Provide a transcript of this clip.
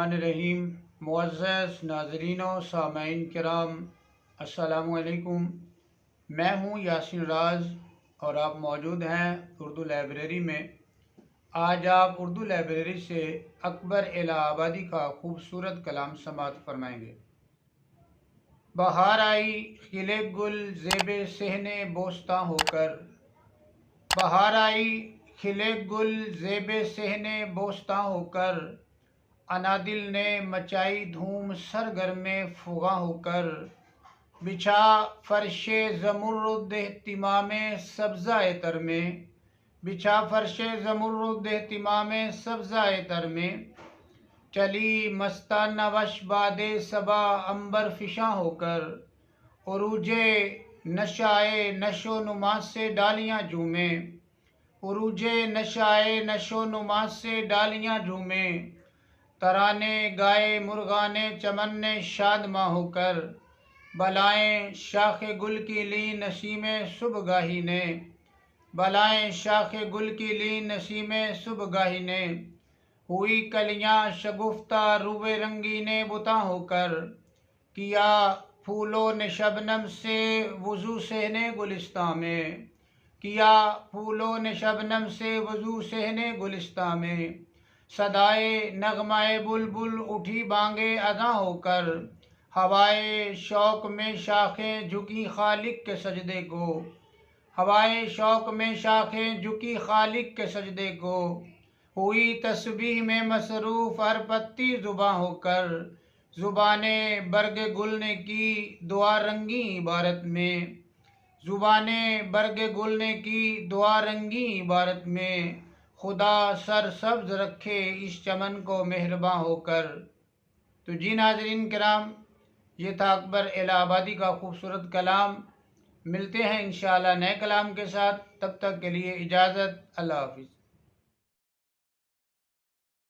बिस्मिल्लाहिर्रहमानिर्रहीम। मुअज़्ज़ज़ नाज़रीन व सामईन किराम, अस्सलामु अलैकुम। मैं हूँ यासीन राज और आप मौजूद हैं उर्दू लाइब्रेरी में। आज आप उर्दू लाइब्रेरी से अकबर इलाहाबादी का खूबसूरत कलाम समाअत फरमाएंगे। बहार आई खिले गुल ज़ेबे सहने बोस्ता होकर, बहार आई खिले गुल ज़ेबे सहने बोस्ता होकर, अनादिल ने मचाई धूम सरगर्मे फुगा होकर, बिछा फर्शे ज़मुर्रुद एहतिमामे सब्ज़ाए तर में, बिछा फर्शे ज़मुर्रुद एहतिमामे सब्ज़ाए तर में, चली मस्ताना वश बादे सबा अंबर फिशा होकर, उरूजे नशाए नशो नुमा से डालियाँ झूमे, उरूजे नशाए नशो नुमा से डालियाँ झूमे, तराने गाए मुर्गाने चमन ने शादमा होकर, बलाएं शाखे गुल की ली नसीमे सुबगाही ने, बलाएं शाखे गुल की ली नसीमे सुबगाही ने, हुई कलियां शगुफ्ता रुवे रंगी ने बुता होकर, किया फूलों ने शबनम से वज़ू सहने गुलिस्तां में, किया फूलों ने शबनम से वज़ू सहने गुलिस्तां में, सदाए नगमाए बुलबुल उठी बांगे अदा होकर, हवाए शौक में शाखें झुकी खालिक के सजदे को, हवाए शौक में शाखें झुकी खालिक के सजदे को, हुई तस्बीह में मसरूफ़ हर पत्ती ज़ुबां होकर, ज़ुबाने बरगे गुल ने की दुआ रंगी इबारत में, ज़ुबाने बरगे गुल ने की दुआ रंगी इबारत में, खुदा सर सब्ज़ रखे इस चमन को मेहरबां होकर। तो जी नाज़रीन किराम, ये था अकबर इलाहाबादी का खूबसूरत कलाम। मिलते हैं इंशाअल्लाह नए कलाम के साथ, तब तक के लिए इजाज़त, अल्लाह हाफ़िज़।